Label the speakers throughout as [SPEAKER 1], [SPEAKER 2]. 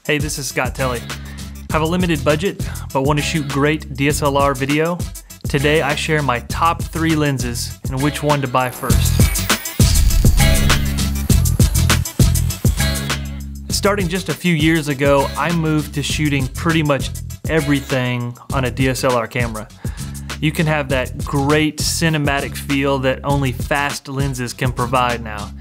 [SPEAKER 1] Hey, this is Telle. Have a limited budget, but want to shoot great DSLR video? Today I share my top 3 lenses and which one to buy first. Starting just a few years ago, I moved to shooting pretty much everything on a DSLR camera. You can have that great cinematic feel that only fast lenses can provide now.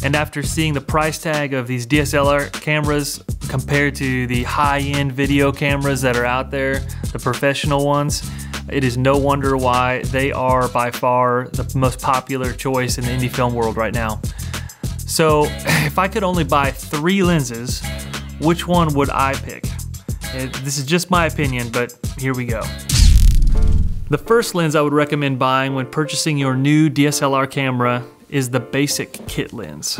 [SPEAKER 1] And after seeing the price tag of these DSLR cameras compared to the high-end video cameras that are out there, the professional ones, it is no wonder why they are by far the most popular choice in the indie film world right now. So if I could only buy 3 lenses, which one would I pick? This is just my opinion, but here we go. The first lens I would recommend buying when purchasing your new DSLR camera is the basic kit lens.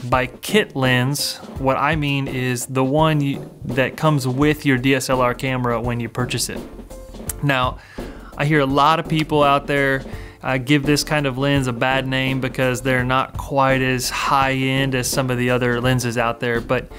[SPEAKER 1] By kit lens, what I mean is the one that comes with your DSLR camera when you purchase it. Now, I hear a lot of people out there give this kind of lens a bad name because they're not quite as high-end as some of the other lenses out there, but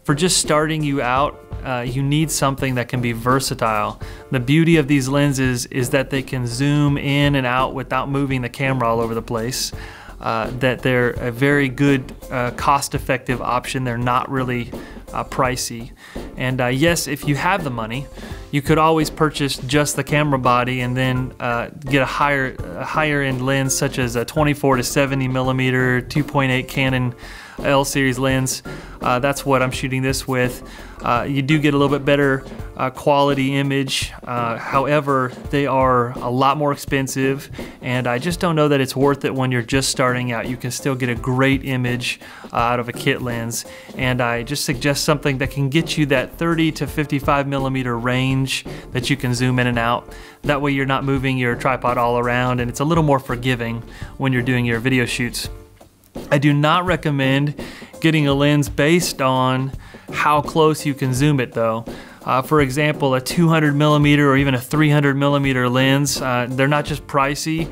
[SPEAKER 1] for just starting you out, you need something that can be versatile. The beauty of these lenses is that they can zoom in and out without moving the camera all over the place. That they're a very good cost-effective option. They're not really pricey. And yes, if you have the money, you could always purchase just the camera body and then get a higher end lens such as a 24 to 70 millimeter 2.8 Canon L series lens. That's what I'm shooting this with. You do get a little bit better quality image. However, they are a lot more expensive, and I just don't know that it's worth it when you're just starting out. You can still get a great image out of a kit lens, and I just suggest something that can get you that 30 to 55 millimeter range that you can zoom in and out. That way you're not moving your tripod all around, and it's a little more forgiving when you're doing your video shoots. I do not recommend getting a lens based on how close you can zoom it though. For example, a 200 millimeter or even a 300 millimeter lens, they're not just pricey,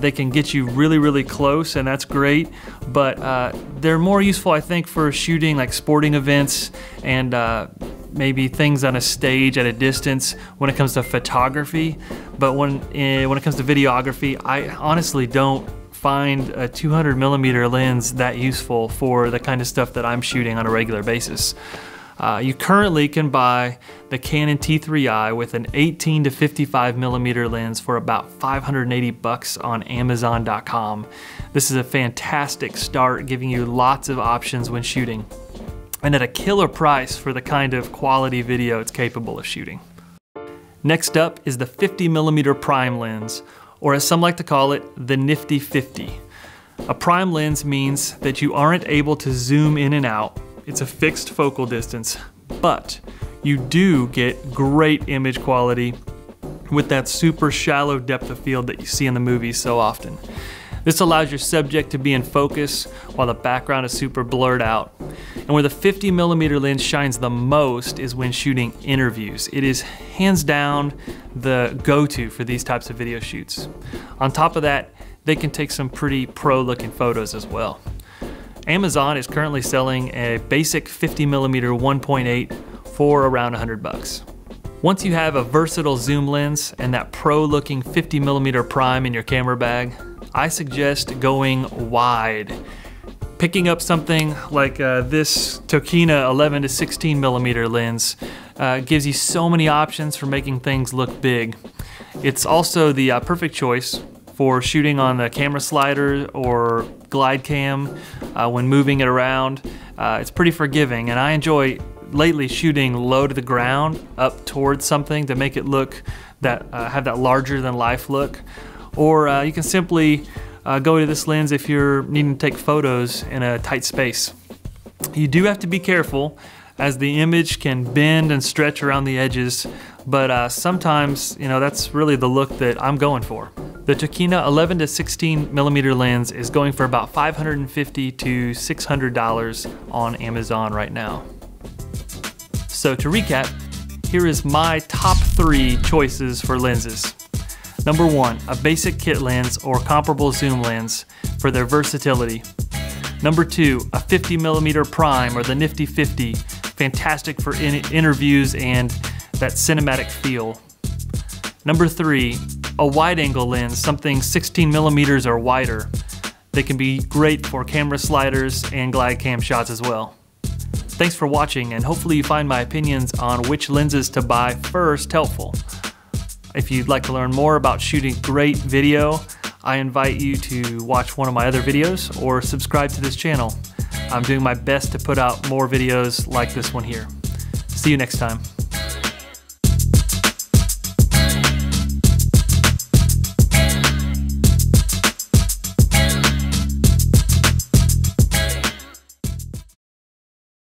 [SPEAKER 1] they can get you really, really close, and that's great, but they're more useful, I think, for shooting like sporting events and maybe things on a stage at a distance when it comes to photography. But when it comes to videography, I honestly don't find a 200 millimeter lens that useful for the kind of stuff that I'm shooting on a regular basis. You currently can buy the Canon T3i with an 18 to 55 millimeter lens for about 580 bucks on Amazon.com. This is a fantastic start, giving you lots of options when shooting, and at a killer price for the kind of quality video it's capable of shooting. Next up is the 50 millimeter prime lens, or as some like to call it, the nifty 50. A prime lens means that you aren't able to zoom in and out. It's a fixed focal distance, but you do get great image quality with that super shallow depth of field that you see in the movies so often. This allows your subject to be in focus while the background is super blurred out. And where the 50 millimeter lens shines the most is when shooting interviews. It is hands down the go-to for these types of video shoots. On top of that, they can take some pretty pro-looking photos as well. Amazon is currently selling a basic 50 millimeter 1.8 for around 100 bucks. Once you have a versatile zoom lens and that pro-looking 50 millimeter prime in your camera bag, I suggest going wide. Picking up something like this Tokina 11 to 16 millimeter lens gives you so many options for making things look big. It's also the perfect choice for shooting on the camera slider or glide cam when moving it around. It's pretty forgiving, and I enjoy lately shooting low to the ground up towards something to make it look that have that larger than life look. Or you can simply go to this lens if you're needing to take photos in a tight space. You do have to be careful, as the image can bend and stretch around the edges, but sometimes, that's really the look that I'm going for. The Tokina 11 to 16 millimeter lens is going for about $550 to $600 on Amazon right now. So to recap, here is my top 3 choices for lenses. Number 1, a basic kit lens or comparable zoom lens for their versatility. Number 2, a 50mm prime or the nifty 50 fantastic for interviews and that cinematic feel. Number 3, a wide angle lens, something 16 millimeters or wider. They can be great for camera sliders and glide cam shots as well. Thanks for watching, and hopefully you find my opinions on which lenses to buy first helpful. If you'd like to learn more about shooting great video, I invite you to watch one of my other videos or subscribe to this channel. I'm doing my best to put out more videos like this one here. See you next time.